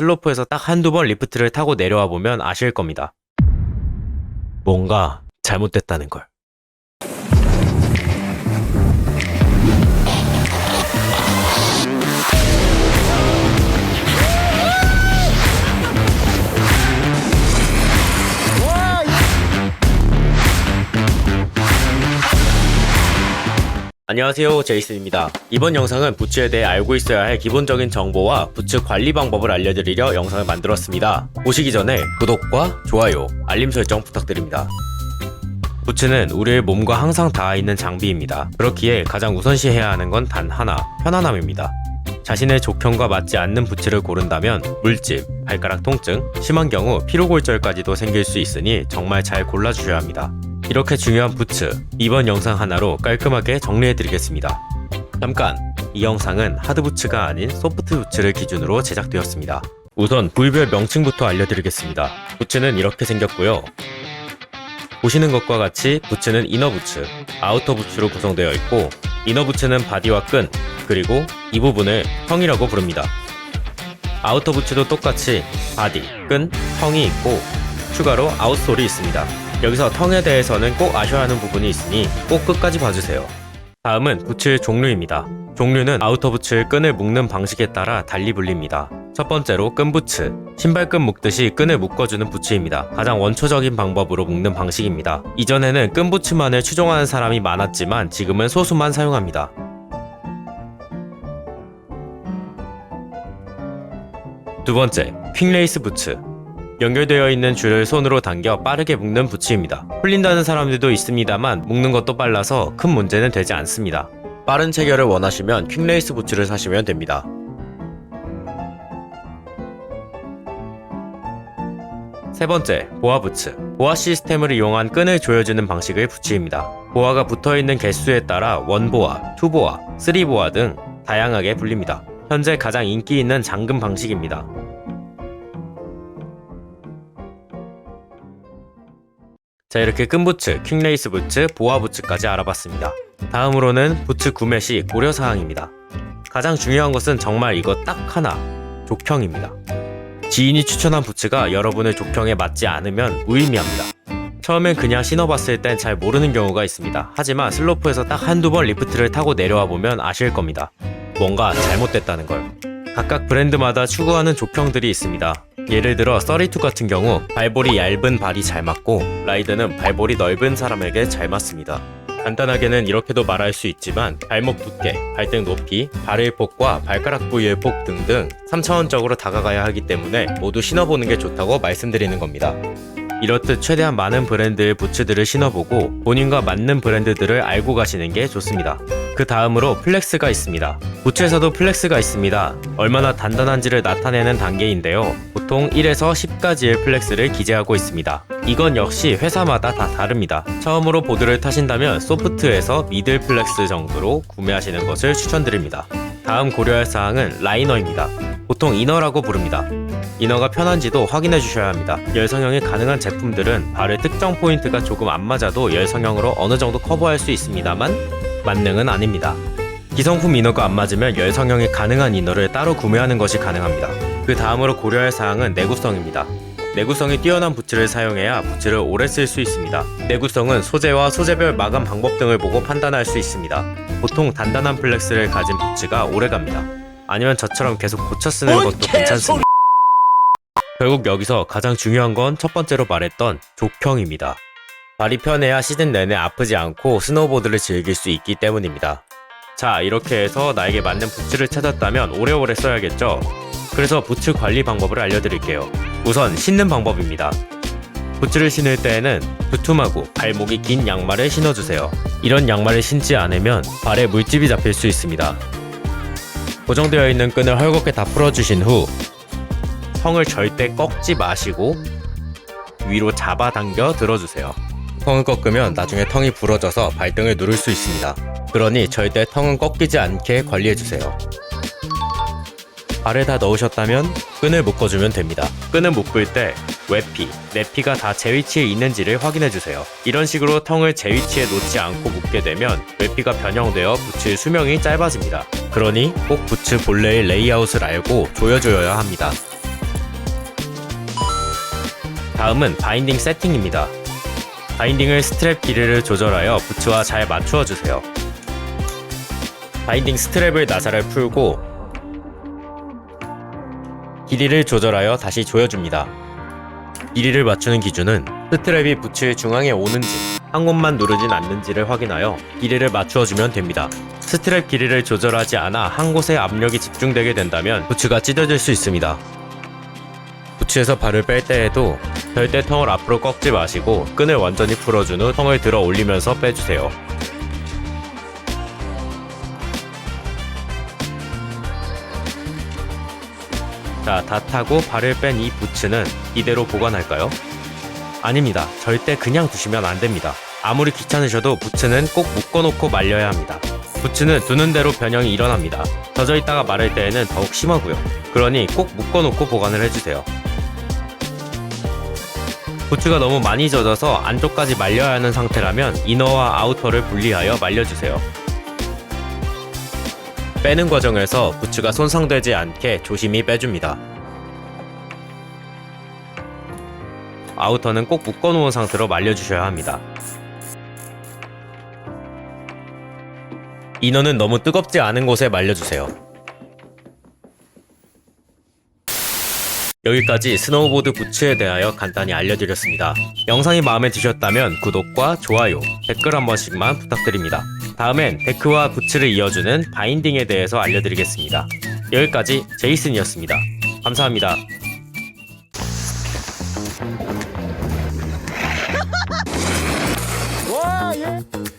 슬로프에서 딱 한두 번 리프트를 타고 내려와 보면 아실 겁니다. 뭔가 잘못됐다는 걸. 안녕하세요, 제이슨입니다. 이번 영상은 부츠에 대해 알고 있어야 할 기본적인 정보와 부츠 관리 방법을 알려드리려 영상을 만들었습니다. 보시기 전에 구독과 좋아요, 알림 설정 부탁드립니다. 부츠는 우리의 몸과 항상 닿아있는 장비입니다. 그렇기에 가장 우선시해야 하는 건 단 하나, 편안함입니다. 자신의 족형과 맞지 않는 부츠를 고른다면 물집, 발가락 통증, 심한 경우 피로골절까지도 생길 수 있으니 정말 잘 골라주셔야 합니다. 이렇게 중요한 부츠, 이번 영상 하나로 깔끔하게 정리해드리겠습니다. 잠깐! 이 영상은 하드부츠가 아닌 소프트부츠를 기준으로 제작되었습니다. 우선 부위별 명칭부터 알려드리겠습니다. 부츠는 이렇게 생겼고요. 보시는 것과 같이 부츠는 이너부츠, 아우터부츠로 구성되어 있고, 이너부츠는 바디와 끈, 그리고 이 부분을 텅이라고 부릅니다. 아우터부츠도 똑같이 바디, 끈, 텅이 있고 추가로 아웃솔이 있습니다. 여기서 텅에 대해서는 꼭 아셔야 하는 부분이 있으니 꼭 끝까지 봐주세요. 다음은 부츠의 종류입니다. 종류는 아우터부츠의 끈을 묶는 방식에 따라 달리 불립니다. 첫 번째로 끈부츠, 신발끈 묶듯이 끈을 묶어주는 부츠입니다. 가장 원초적인 방법으로 묶는 방식입니다. 이전에는 끈부츠만을 추종하는 사람이 많았지만 지금은 소수만 사용합니다. 두 번째, 퀵레이스 부츠. 연결되어 있는 줄을 손으로 당겨 빠르게 묶는 부츠입니다. 풀린다는 사람들도 있습니다만 묶는 것도 빨라서 큰 문제는 되지 않습니다. 빠른 체결을 원하시면 퀵레이스 부츠를 사시면 됩니다. 세 번째, 보아 부츠. 보아 시스템을 이용한 끈을 조여주는 방식의 부츠입니다. 보아가 붙어있는 개수에 따라 원보아, 투보아, 쓰리보아 등 다양하게 불립니다. 현재 가장 인기 있는 잠금 방식입니다. 자, 이렇게 끈부츠, 퀵레이스 부츠, 보아 부츠까지 알아봤습니다. 다음으로는 부츠 구매 시 고려사항입니다. 가장 중요한 것은 정말 이거 딱 하나, 족형입니다. 지인이 추천한 부츠가 여러분의 족형에 맞지 않으면 무의미합니다. 처음엔 그냥 신어봤을 땐 잘 모르는 경우가 있습니다. 하지만 슬로프에서 딱 한두 번 리프트를 타고 내려와 보면 아실 겁니다. 뭔가 잘못됐다는 걸. 각각 브랜드마다 추구하는 족형들이 있습니다. 예를 들어 32 같은 경우 발볼이 얇은 발이 잘 맞고, 라이드는 발볼이 넓은 사람에게 잘 맞습니다. 간단하게는 이렇게도 말할 수 있지만 발목 두께, 발등 높이, 발의 폭과 발가락 부위의 폭 등등 3차원적으로 다가가야 하기 때문에 모두 신어보는 게 좋다고 말씀드리는 겁니다. 이렇듯 최대한 많은 브랜드의 부츠들을 신어보고 본인과 맞는 브랜드들을 알고 가시는 게 좋습니다. 그 다음으로 플렉스가 있습니다. 부츠에서도 플렉스가 있습니다. 얼마나 단단한지를 나타내는 단계인데요. 보통 1에서 10가지의 플렉스를 기재하고 있습니다. 이건 역시 회사마다 다 다릅니다. 처음으로 보드를 타신다면 소프트에서 미들 플렉스 정도로 구매하시는 것을 추천드립니다. 다음 고려할 사항은 라이너입니다. 보통 이너라고 부릅니다. 이너가 편한지도 확인해 주셔야 합니다. 열성형이 가능한 제품들은 발의 특정 포인트가 조금 안 맞아도 열성형으로 어느 정도 커버할 수 있습니다만 만능은 아닙니다. 기성품 이너가 안 맞으면 열성형이 가능한 이너를 따로 구매하는 것이 가능합니다. 그 다음으로 고려할 사항은 내구성입니다. 내구성이 뛰어난 부츠를 사용해야 부츠를 오래 쓸 수 있습니다. 내구성은 소재와 소재별 마감 방법 등을 보고 판단할 수 있습니다. 보통 단단한 플렉스를 가진 부츠가 오래갑니다. 아니면 저처럼 계속 고쳐 쓰는 것도 괜찮습니다. 결국 여기서 가장 중요한 건 첫 번째로 말했던 족형입니다. 발이 편해야 시즌 내내 아프지 않고 스노우보드를 즐길 수 있기 때문입니다. 자, 이렇게 해서 나에게 맞는 부츠를 찾았다면 오래오래 써야겠죠? 그래서 부츠 관리 방법을 알려드릴게요. 우선 신는 방법입니다. 부츠를 신을 때에는 두툼하고 발목이 긴 양말을 신어주세요. 이런 양말을 신지 않으면 발에 물집이 잡힐 수 있습니다. 고정되어 있는 끈을 헐겁게 다 풀어주신 후 텅을 절대 꺾지 마시고 위로 잡아당겨 들어주세요. 텅을 꺾으면 나중에 텅이 부러져서 발등을 누를 수 있습니다. 그러니 절대 텅은 꺾이지 않게 관리해주세요. 발을 다 넣으셨다면 끈을 묶어주면 됩니다. 끈을 묶을 때 외피, 내피가 다 제 위치에 있는지를 확인해주세요. 이런 식으로 텅을 제 위치에 놓지 않고 묶게 되면 외피가 변형되어 부츠의 수명이 짧아집니다. 그러니 꼭 부츠 본래의 레이아웃을 알고 조여줘야 합니다. 다음은 바인딩 세팅입니다. 바인딩을 스트랩 길이를 조절하여 부츠와 잘 맞추어 주세요. 바인딩 스트랩을 나사를 풀고 길이를 조절하여 다시 조여줍니다. 길이를 맞추는 기준은 스트랩이 부츠의 중앙에 오는지 한 곳만 누르진 않는지를 확인하여 길이를 맞추어주면 됩니다. 스트랩 길이를 조절하지 않아 한 곳에 압력이 집중되게 된다면 부츠가 찢어질 수 있습니다. 부츠에서 발을 뺄 때에도 절대 텅을 앞으로 꺾지 마시고 끈을 완전히 풀어준 후 텅을 들어 올리면서 빼주세요. 자, 다 타고 발을 뺀 이 부츠는 이대로 보관할까요? 아닙니다. 절대 그냥 두시면 안 됩니다. 아무리 귀찮으셔도 부츠는 꼭 묶어놓고 말려야 합니다. 부츠는 두는 대로 변형이 일어납니다. 젖어 있다가 마를 때에는 더욱 심하고요. 그러니 꼭 묶어놓고 보관을 해주세요. 부츠가 너무 많이 젖어서 안쪽까지 말려야 하는 상태라면 이너와 아우터를 분리하여 말려주세요. 빼는 과정에서 부츠가 손상되지 않게 조심히 빼줍니다. 아우터는 꼭 묶어놓은 상태로 말려주셔야 합니다. 이너는 너무 뜨겁지 않은 곳에 말려주세요. 여기까지 스노우보드 부츠에 대하여 간단히 알려드렸습니다. 영상이 마음에 드셨다면 구독과 좋아요, 댓글 한 번씩만 부탁드립니다. 다음엔 데크와 부츠를 이어주는 바인딩에 대해서 알려드리겠습니다. 여기까지 제이슨이었습니다. 감사합니다. 와, 예.